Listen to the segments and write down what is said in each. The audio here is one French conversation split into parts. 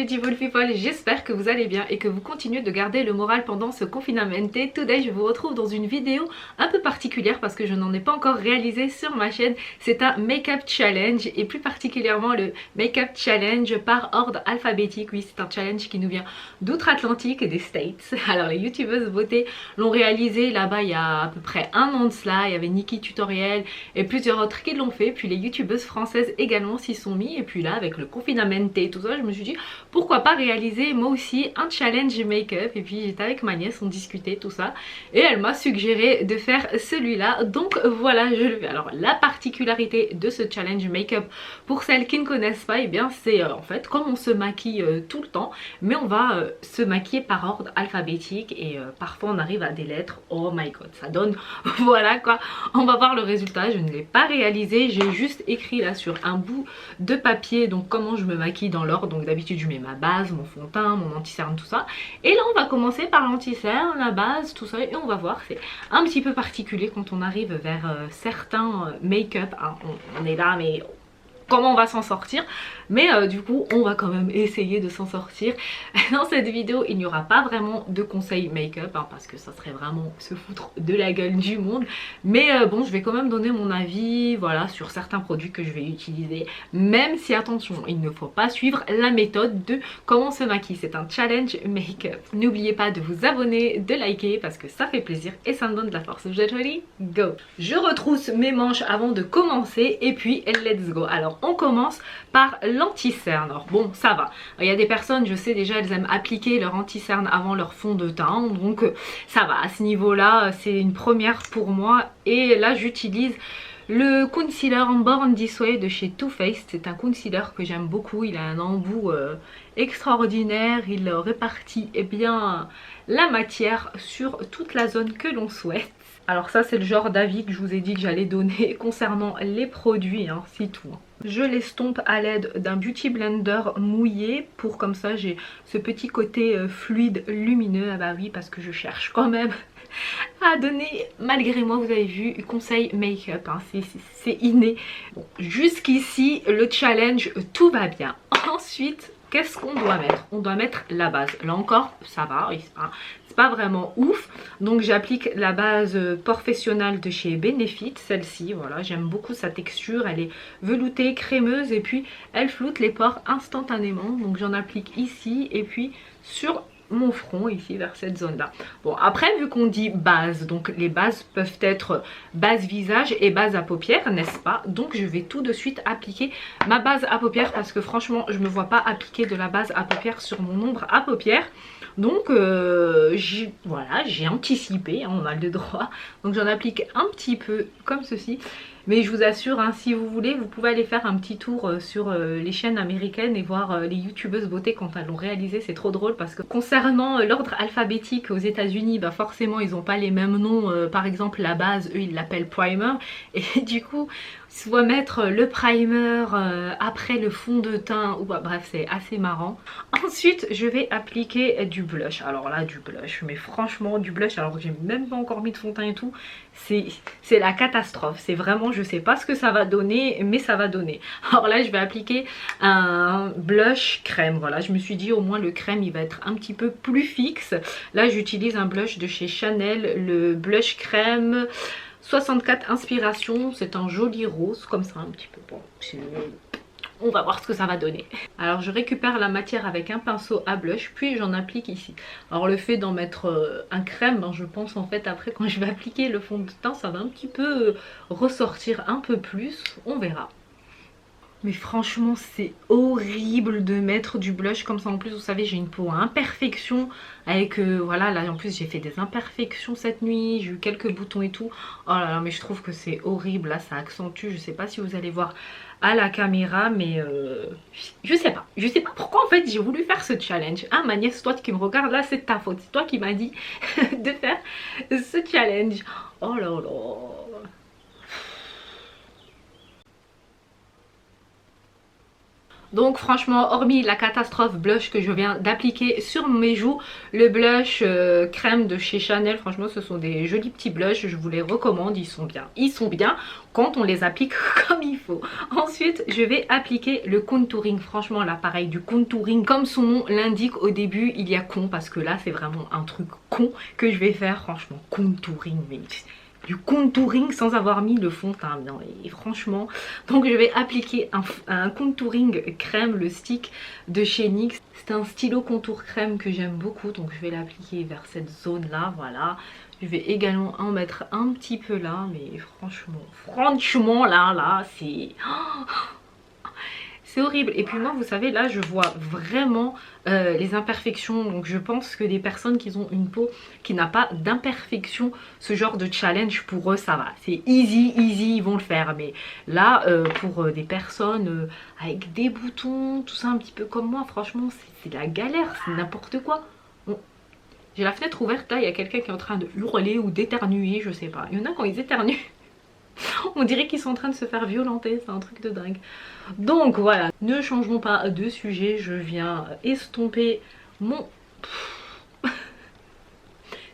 beautiful people, j'espère que vous allez bien et que vous continuez de garder le moral pendant ce confinement. Today je vous retrouve dans une vidéo un peu particulière parce que je n'en ai pas encore réalisé sur ma chaîne. C'est un make-up challenge et plus particulièrement le make-up challenge par ordre alphabétique. Oui, c'est un challenge qui nous vient d'outre-Atlantique, des States. Alors les youtubeuses beauté l'ont réalisé là-bas il y a à peu près un an de cela. Il y avait Nikki Tutoriel et plusieurs autres qui l'ont fait, puis les youtubeuses françaises également s'y sont mis, et puis là avec le confinement et tout ça je me suis dit pourquoi pas réaliser moi aussi un challenge make-up. Et puis j'étais avec ma nièce, on discutait tout ça et elle m'a suggéré de faire celui-là, donc voilà, je le fais. Alors la particularité de ce challenge make-up pour celles qui ne connaissent pas, et bien c'est en fait comme on se maquille tout le temps, mais on va se maquiller par ordre alphabétique et parfois on arrive à des lettres. Oh my god, ça donne voilà quoi, on va voir le résultat. Je ne l'ai pas réalisé, j'ai juste écrit là sur un bout de papier donc comment je me maquille dans l'ordre. Donc d'habitude je mets ma base, mon fond de teint, mon anti-cerne, tout ça, et là on va commencer par l'anti-cerne, la base, tout ça, et on va voir. C'est un petit peu particulier quand on arrive vers certains make-up, hein. On est là mais comment on va s'en sortir, mais du coup on va quand même essayer de s'en sortir. Dans cette vidéo il n'y aura pas vraiment de conseils make-up, hein, parce que ça serait vraiment se foutre de la gueule du monde, mais bon je vais quand même donner mon avis voilà sur certains produits que je vais utiliser, même si attention il ne faut pas suivre la méthode de comment se maquiller. C'est un challenge make-up. N'oubliez pas de vous abonner, de liker parce que ça fait plaisir et ça me donne de la force. Vous êtes ready? Go! Je retrousse mes manches avant de commencer et puis let's go. Alors on commence par l'anti-cerne. Alors bon, ça va. Il y a des personnes, je sais déjà, elles aiment appliquer leur anti-cerne avant leur fond de teint. Donc ça va, à ce niveau-là, c'est une première pour moi. Et là, j'utilise le concealer Born This Way de chez Too Faced. C'est un concealer que j'aime beaucoup. Il a un embout extraordinaire. Il répartit bien la matière sur toute la zone que l'on souhaite. Alors ça c'est le genre d'avis que je vous ai dit que j'allais donner concernant les produits, hein, c'est tout. Je l'estompe à l'aide d'un beauty blender mouillé pour comme ça j'ai ce petit côté fluide lumineux. Ah bah oui, parce que je cherche quand même à donner, malgré moi, vous avez vu, conseil make-up, hein, c'est inné. Bon, jusqu'ici le challenge tout va bien. Ensuite qu'est-ce qu'on doit mettre? On doit mettre la base. Là encore ça va, c'est pas vraiment ouf. Donc j'applique la base Professionnelle de chez Benefit, celle-ci, voilà, j'aime beaucoup sa texture, elle est veloutée, crémeuse et puis elle floute les pores instantanément. Donc j'en applique ici et puis sur mon front ici vers cette zone là. Bon après vu qu'on dit base, donc les bases peuvent être base visage et base à paupières, n'est-ce pas? Donc je vais tout de suite appliquer ma base à paupières parce que franchement je me vois pas appliquer de la base à paupières sur mon ombre à paupières. Donc voilà, j'ai anticipé, hein, on a le droit. Donc j'en applique un petit peu comme ceci. Mais je vous assure, hein, si vous voulez, vous pouvez aller faire un petit tour sur les chaînes américaines et voir les youtubeuses beauté quand elles l'ont réalisé. C'est trop drôle parce que concernant l'ordre alphabétique aux États-Unis, bah forcément ils n'ont pas les mêmes noms. Par exemple la base, eux ils l'appellent primer. Et du coup, soit mettre le primer après le fond de teint, ou bah, bref c'est assez marrant. Ensuite je vais appliquer du blush. Alors là du blush, mais franchement du blush alors que j'ai même pas encore mis de fond de teint et tout, c'est la catastrophe. C'est vraiment, je sais pas ce que ça va donner, mais ça va donner. Alors là je vais appliquer un blush crème. Voilà, je me suis dit au moins le crème il va être un petit peu plus fixe. Là j'utilise un blush de chez Chanel, le blush crème 64 Inspiration. C'est un joli rose comme ça un petit peu. Bon, on va voir ce que ça va donner. Alors je récupère la matière avec un pinceau à blush puis j'en applique ici. Alors le fait d'en mettre un crème, ben, je pense en fait après quand je vais appliquer le fond de teint ça va un petit peu ressortir un peu plus, on verra. Mais franchement c'est horrible de mettre du blush comme ça. En plus vous savez j'ai une peau à imperfection avec voilà, là en plus j'ai fait des imperfections cette nuit, j'ai eu quelques boutons et tout. Oh là là, mais je trouve que c'est horrible. Là ça accentue, je sais pas si vous allez voir à la caméra, mais je sais pas pourquoi en fait j'ai voulu faire ce challenge. Ah ma nièce, toi qui me regarde là, c'est ta faute, c'est toi qui m'as dit de faire ce challenge. Oh là là. Donc franchement, hormis la catastrophe blush que je viens d'appliquer sur mes joues, le blush crème de chez Chanel, franchement ce sont des jolis petits blushs, je vous les recommande, ils sont bien. Ils sont bien quand on les applique comme il faut. Ensuite, je vais appliquer le contouring. Franchement là pareil, du contouring comme son nom l'indique au début, il y a con parce que là c'est vraiment un truc con que je vais faire. Franchement, contouring, mais du contouring sans avoir mis le fond de teint bien, et franchement, donc je vais appliquer un contouring crème, le stick de chez NYX. C'est un stylo contour crème que j'aime beaucoup, donc je vais l'appliquer vers cette zone là, voilà. Je vais également en mettre un petit peu là, mais franchement là c'est... c'est horrible. Et puis moi vous savez là je vois vraiment les imperfections, donc je pense que des personnes qui ont une peau qui n'a pas d'imperfection, ce genre de challenge pour eux ça va, c'est easy ils vont le faire. Mais là pour des personnes avec des boutons, tout ça un petit peu comme moi, franchement c'est la galère, c'est n'importe quoi. Bon, j'ai la fenêtre ouverte là, il y a quelqu'un qui est en train de hurler ou d'éternuer, je sais pas. Il y en a quand ils éternuent on dirait qu'ils sont en train de se faire violenter, c'est un truc de dingue. Donc voilà, ne changeons pas de sujet, je viens estomper mon...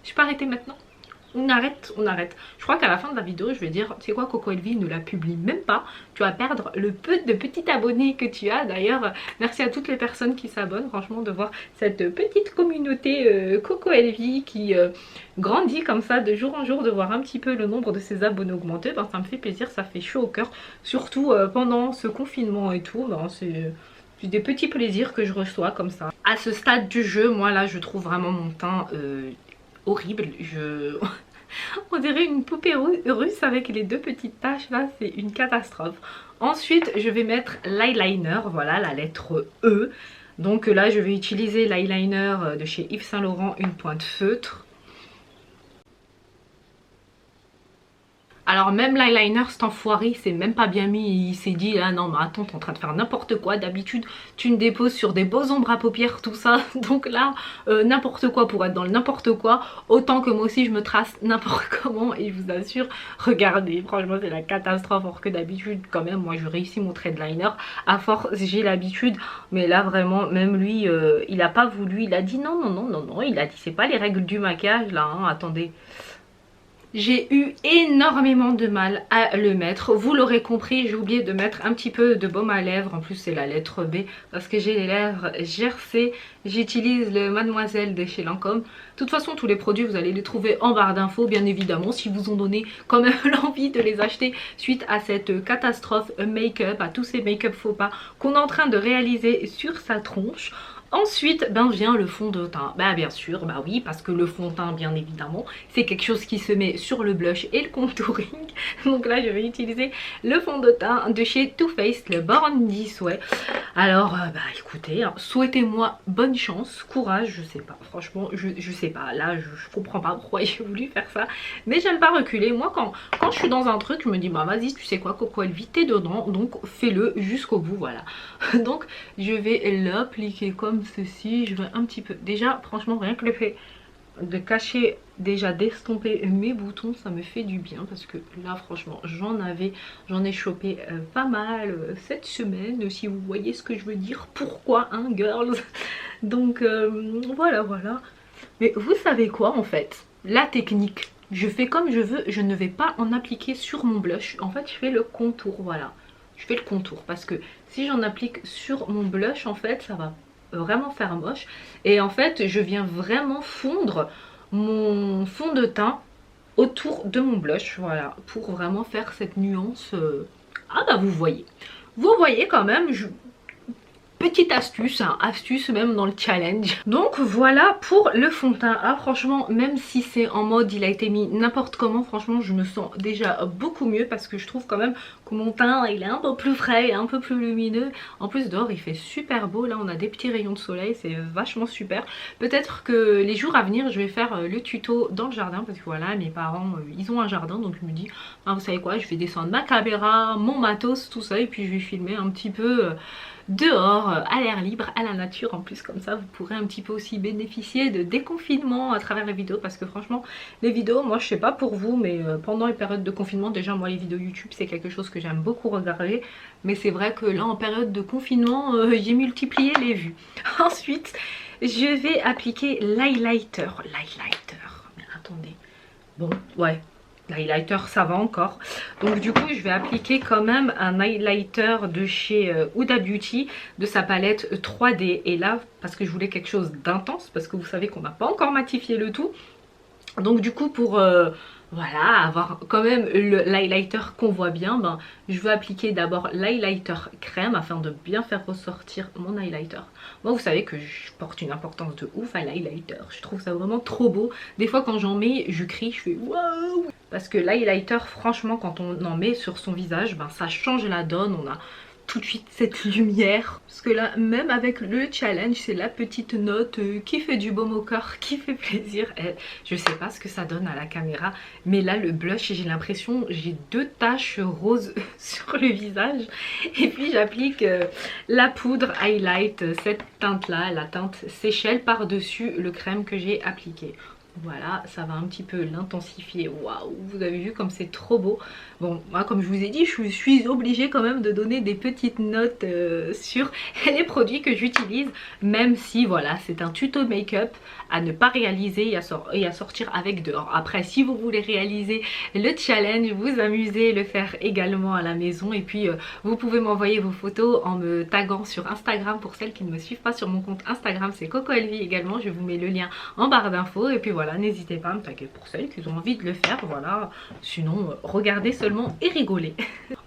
Je peux arrêter maintenant? On arrête, on arrête. Je crois qu'à la fin de la vidéo, je vais dire, tu sais quoi, Coco Elvie ne la publie même pas. Tu vas perdre le peu de petits abonnés que tu as. D'ailleurs, merci à toutes les personnes qui s'abonnent. Franchement, de voir cette petite communauté Coco Elvie qui grandit comme ça de jour en jour, de voir un petit peu le nombre de ses abonnés augmenter, ben, ça me fait plaisir, ça fait chaud au cœur. Surtout pendant ce confinement et tout, ben, c'est des petits plaisirs que je reçois comme ça. À ce stade du jeu, moi là, je trouve vraiment mon teint... horrible, on dirait une poupée russe avec les deux petites taches là, c'est une catastrophe. Ensuite je vais mettre l'eyeliner, voilà la lettre E. Donc là je vais utiliser l'eyeliner de chez Yves Saint Laurent, une pointe feutre. Alors même l'eyeliner, cet enfoiré, il s'est même pas bien mis, il s'est dit ah non mais attends t'es en train de faire n'importe quoi, d'habitude tu me déposes sur des beaux ombres à paupières tout ça, donc là n'importe quoi pour être dans le n'importe quoi, autant que moi aussi je me trace n'importe comment et je vous assure, regardez franchement c'est la catastrophe, alors que d'habitude quand même moi je réussis mon trait de liner, à force j'ai l'habitude, mais là vraiment même lui il a pas voulu, il a dit non, il a dit c'est pas les règles du maquillage là, hein, attendez. J'ai eu énormément de mal à le mettre. Vous l'aurez compris, j'ai oublié de mettre un petit peu de baume à lèvres. En plus c'est la lettre B parce que j'ai les lèvres gercées. J'utilise le Mademoiselle de chez Lancôme. De toute façon tous les produits vous allez les trouver en barre d'infos bien évidemment. Si vous ont donné quand même l'envie de les acheter suite à cette catastrophe make-up, à tous ces make-up faux pas qu'on est en train de réaliser sur sa tronche. Ensuite ben vient le fond de teint, bah bien sûr, bah oui parce que le fond de teint bien évidemment c'est quelque chose qui se met sur le blush et le contouring. Donc là je vais utiliser le fond de teint de chez Too Faced, le Born This Way. Alors bah écoutez, hein, souhaitez-moi bonne chance, courage, je sais pas, franchement je sais pas, là je comprends pas pourquoi j'ai voulu faire ça, mais j'aime pas reculer. Moi quand je suis dans un truc je me dis bah vas-y tu sais quoi Coco Elvie t'es dedans, donc fais-le jusqu'au bout, voilà. Donc je vais l'appliquer comme ceci, je vais un petit peu, déjà franchement rien que le fait de cacher, déjà d'estomper mes boutons ça me fait du bien parce que là franchement j'en ai chopé pas mal cette semaine, si vous voyez ce que je veux dire, pourquoi hein girls. Donc voilà. Mais vous savez quoi en fait, la technique, je fais comme je veux, je ne vais pas en appliquer sur mon blush, en fait je fais le contour, voilà. Je fais le contour parce que si j'en applique sur mon blush en fait ça va vraiment faire moche. Et en fait je viens vraiment fondre mon fond de teint autour de mon blush, voilà, pour vraiment faire cette nuance. Ah bah vous voyez quand même, petite astuce, hein, astuce même dans le challenge. Donc voilà pour le fond de teint. Ah franchement même si c'est en mode il a été mis n'importe comment, franchement je me sens déjà beaucoup mieux parce que je trouve quand même que mon teint il est un peu plus frais et un peu plus lumineux. En plus dehors il fait super beau, là on a des petits rayons de soleil, c'est vachement super. Peut-être que les jours à venir je vais faire le tuto dans le jardin parce que voilà mes parents ils ont un jardin, donc je me dis ah, vous savez quoi, je vais descendre ma caméra, mon matos, tout ça et puis je vais filmer un petit peu dehors, à l'air libre, à la nature. En plus comme ça vous pourrez un petit peu aussi bénéficier de déconfinement à travers les vidéos, parce que franchement les vidéos, moi je sais pas pour vous, mais pendant les périodes de confinement, déjà moi les vidéos YouTube c'est quelque chose que j'aime beaucoup regarder, mais c'est vrai que là en période de confinement j'ai multiplié les vues. Ensuite je vais appliquer l'highlighter. Mais attendez, bon ouais, l'highlighter ça va encore. Donc du coup je vais appliquer quand même un highlighter de chez Huda Beauty, de sa palette 3D. Et là parce que je voulais quelque chose d'intense, parce que vous savez qu'on n'a pas encore matifié le tout. Donc du coup pour voilà, avoir quand même l'highlighter qu'on voit bien, ben, je vais appliquer d'abord l'highlighter crème afin de bien faire ressortir mon highlighter. Moi vous savez que je porte une importance de ouf à l'highlighter, je trouve ça vraiment trop beau. Des fois quand j'en mets je crie, je fais waouh. Parce que l'highlighter franchement quand on en met sur son visage, ben, ça change la donne, on a tout de suite cette lumière. Parce que là même avec le challenge c'est la petite note qui fait du baume au cœur, qui fait plaisir. Et je sais pas ce que ça donne à la caméra, mais là le blush j'ai l'impression j'ai 2 taches roses sur le visage. Et puis j'applique la poudre highlight, cette teinte là, la teinte Seychelles, par dessus le crème que j'ai appliqué. Voilà, ça va un petit peu l'intensifier. Waouh, vous avez vu comme c'est trop beau. Bon, moi comme je vous ai dit, je suis obligée quand même de donner des petites notes sur les produits que j'utilise. Même si voilà, c'est un tuto make-up à ne pas réaliser et à sortir avec dehors. Après, si vous voulez réaliser le challenge, vous amuser, le faire également à la maison. Et puis vous pouvez m'envoyer vos photos en me taguant sur Instagram. Pour celles qui ne me suivent pas sur mon compte Instagram, c'est Coco Elvie également. Je vous mets le lien en barre d'infos. Et puis voilà, n'hésitez pas à me taguer pour celles qui ont envie de le faire. Voilà, sinon regardez seulement et rigolez.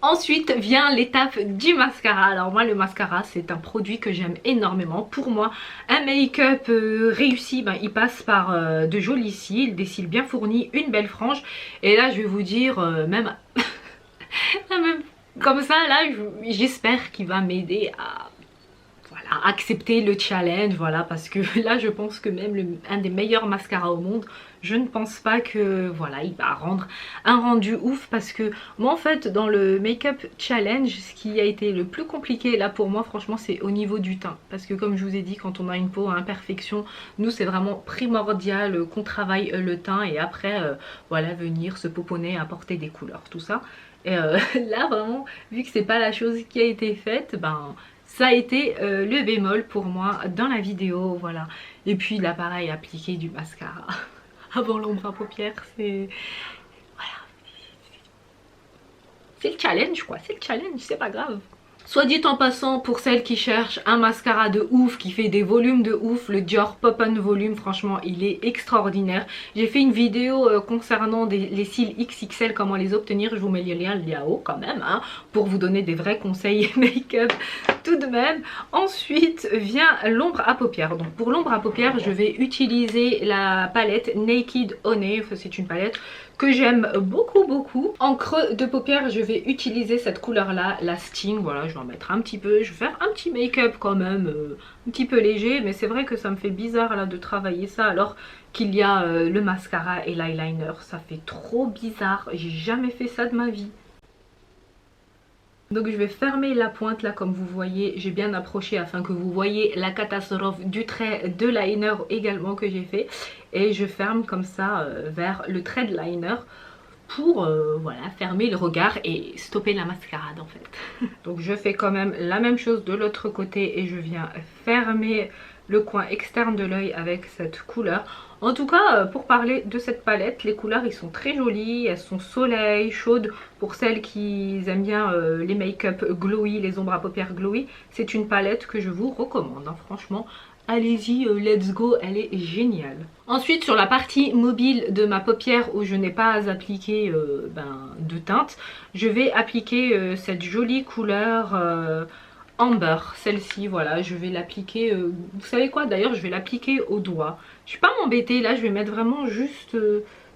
Ensuite vient l'étape du mascara. Alors moi le mascara c'est un produit que j'aime énormément. Pour moi un make-up réussi, ben, il passe par de jolis cils, des cils bien fournis, une belle frange. Et là je vais vous dire même, même comme ça là j'espère qu'il va m'aider à accepter le challenge, voilà, parce que là je pense que même un des meilleurs mascaras au monde, je ne pense pas que voilà il va rendre un rendu ouf. Parce que moi en fait dans le make-up challenge, ce qui a été le plus compliqué là pour moi franchement c'est au niveau du teint, parce que comme je vous ai dit, quand on a une peau à imperfection, nous c'est vraiment primordial qu'on travaille le teint et après voilà venir se poponner, apporter des couleurs, tout ça. Et là vraiment vu que c'est pas la chose qui a été faite, ben ça a été le bémol pour moi dans la vidéo, voilà. Et puis là pareil, appliquer du mascara avant l'ombre à paupières, c'est... Voilà. C'est le challenge quoi, c'est le challenge, c'est pas grave. Soit dit en passant, pour celles qui cherchent un mascara de ouf, qui fait des volumes de ouf, le Dior Pop and Volume, franchement il est extraordinaire. J'ai fait une vidéo concernant les cils XXL, comment les obtenir, je vous mets le lien là-haut quand même, hein, pour vous donner des vrais conseils make-up tout de même. Ensuite vient l'ombre à paupières. Donc pour l'ombre à paupières je vais utiliser la palette Naked Honey, c'est une palette que j'aime beaucoup. En creux de paupières je vais utiliser cette couleur là, la Sting. Voilà, je vais en mettre un petit peu, je vais faire un petit make-up quand même un petit peu léger, mais c'est vrai que ça me fait bizarre là de travailler ça alors qu'il y a le mascara et l'eyeliner. Ça fait trop bizarre, j'ai jamais fait ça de ma vie. Donc je vais fermer la pointe là, comme vous voyez, j'ai bien approché afin que vous voyez la catastrophe du trait de liner également que j'ai fait. Et je ferme comme ça vers le trait de liner pour voilà, fermer le regard et stopper la mascarade en fait. Donc je fais quand même la même chose de l'autre côté et je viens fermer le coin externe de l'œil avec cette couleur. En tout cas pour parler de cette palette, les couleurs ils sont très jolies, elles sont soleil, chaudes. Pour celles qui aiment bien les make-up glowy, les ombres à paupières glowy, c'est une palette que je vous recommande hein, franchement. Allez-y, let's go, elle est géniale. Ensuite sur la partie mobile de ma paupière où je n'ai pas appliqué de teinte, je vais appliquer cette jolie couleur Amber, celle-ci, voilà, je vais l'appliquer, vous savez quoi d'ailleurs, je vais l'appliquer au doigt. Je ne vais pas m'embêter, là je vais mettre vraiment juste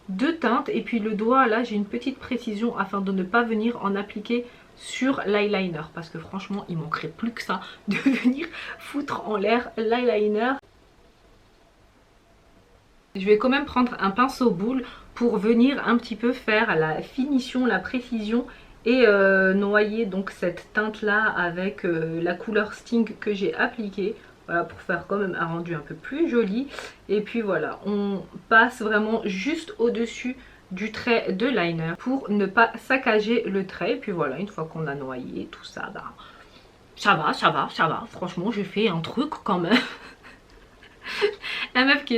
2 teintes et puis le doigt là j'ai une petite précision afin de ne pas venir en appliquer sur l'eyeliner, parce que franchement il manquerait plus que ça de venir foutre en l'air l'eyeliner. Je vais quand même prendre un pinceau boule pour venir un petit peu faire la finition, la précision et noyer donc cette teinte là avec la couleur Sting que j'ai appliquée. Voilà, pour faire quand même un rendu un peu plus joli. Et puis voilà, on passe vraiment juste au-dessus du trait de liner pour ne pas saccager le trait. Et puis voilà, une fois qu'on a noyé tout ça, bah, ça va. Franchement, j'ai fait un truc quand même. La meuf qui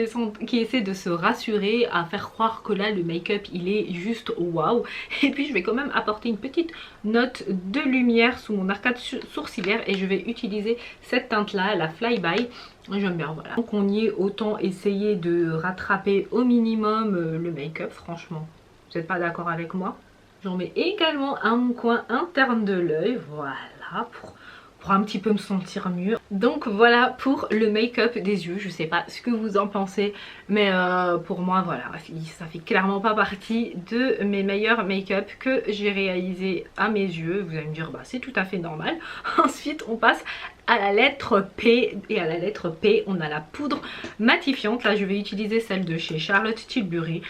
essaie de se rassurer, à faire croire que là le make-up il est juste waouh. Et puis je vais quand même apporter une petite note de lumière sous mon arcade sourcilière et je vais utiliser cette teinte là, la Flyby. J'aime bien, voilà. Donc on y est, autant essayer de rattraper au minimum le make-up, franchement. Vous n'êtes pas d'accord avec moi? J'en mets également à mon coin interne de l'œil, voilà, pour un petit peu me sentir mieux. Donc voilà pour le make-up des yeux. Je sais pas ce que vous en pensez, mais pour moi voilà, ça fait clairement pas partie de mes meilleurs make-up que j'ai réalisé à mes yeux. Vous allez me dire bah c'est tout à fait normal. Ensuite on passe à la lettre P, et à la lettre P on a la poudre matifiante. Là je vais utiliser celle de chez Charlotte Tilbury.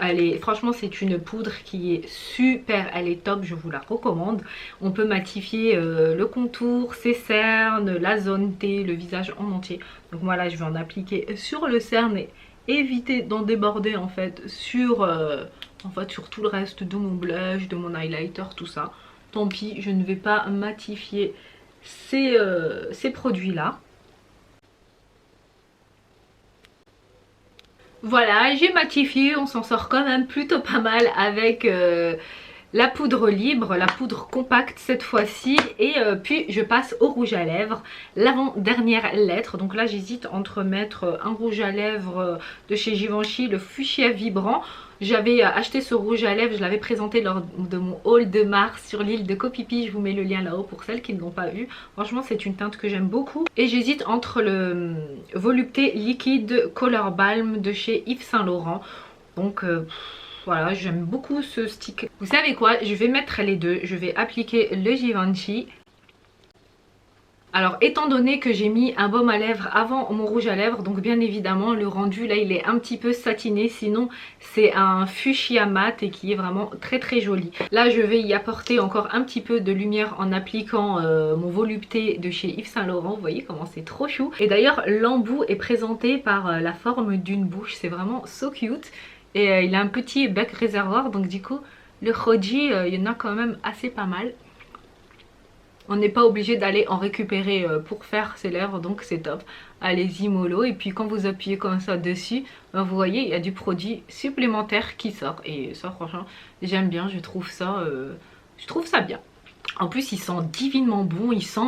Elle est, franchement c'est une poudre qui est super, elle est top, je vous la recommande. On peut matifier le contour, ses cernes, la zone T, le visage en entier. Donc moi là je vais en appliquer sur le cerne et éviter d'en déborder en fait sur tout le reste de mon blush, de mon highlighter, tout ça. Tant pis, je ne vais pas matifier ces produits là. Voilà, j'ai matifié, on s'en sort quand même plutôt pas mal avec la poudre libre, la poudre compacte cette fois-ci. Et puis je passe au rouge à lèvres, l'avant-dernière lettre. Donc là j'hésite entre mettre un rouge à lèvres de chez Givenchy, le fuchsia vibrant. J'avais acheté ce rouge à lèvres, je l'avais présenté lors de mon haul de mars sur l'île de Koh Phi Phi. Je vous mets le lien là-haut pour celles qui ne l'ont pas vu. Franchement c'est une teinte que j'aime beaucoup. Et j'hésite entre le volupté liquide Color Balm de chez Yves Saint Laurent. Donc voilà, j'aime beaucoup ce stick. Vous savez quoi, je vais mettre les deux. Je vais appliquer le Givenchy. Alors étant donné que j'ai mis un baume à lèvres avant mon rouge à lèvres, donc bien évidemment le rendu là il est un petit peu satiné, sinon c'est un fuchsia mat et qui est vraiment très très joli. Là je vais y apporter encore un petit peu de lumière en appliquant mon volupté de chez Yves Saint Laurent, vous voyez comment c'est trop chou. Et d'ailleurs l'embout est présenté par la forme d'une bouche, c'est vraiment so cute. Et il a un petit bec réservoir, donc du coup le Roji il y en a quand même assez pas mal. On n'est pas obligé d'aller en récupérer pour faire ses lèvres, donc c'est top. Allez-y mollo, et puis quand vous appuyez comme ça dessus, ben vous voyez il y a du produit supplémentaire qui sort. Et ça franchement j'aime bien, je trouve ça bien. En plus il sent divinement bon, il sent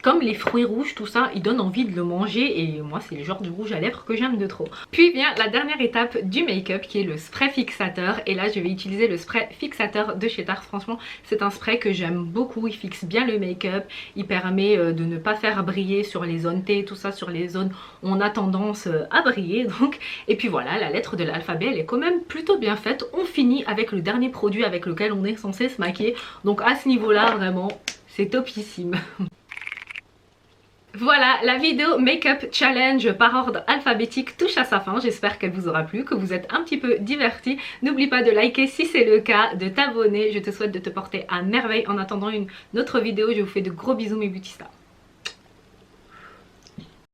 comme les fruits rouges, tout ça, il donne envie de le manger et moi c'est le genre de rouge à lèvres que j'aime de trop. Puis vient la dernière étape du make-up qui est le spray fixateur, et là je vais utiliser le spray fixateur de chez Tarte. Franchement c'est un spray que j'aime beaucoup, il fixe bien le make-up, il permet de ne pas faire briller sur les zones T, tout ça, sur les zones où on a tendance à briller donc. Et puis voilà, la lettre de l'alphabet elle est quand même plutôt bien faite. On finit avec le dernier produit avec lequel on est censé se maquiller, donc à ce niveau là vraiment c'est topissime. Voilà, la vidéo Make-up Challenge par ordre alphabétique touche à sa fin. J'espère qu'elle vous aura plu, que vous êtes un petit peu divertis. N'oublie pas de liker si c'est le cas, de t'abonner. Je te souhaite de te porter à merveille. En attendant une autre vidéo, je vous fais de gros bisous mes beauty stars.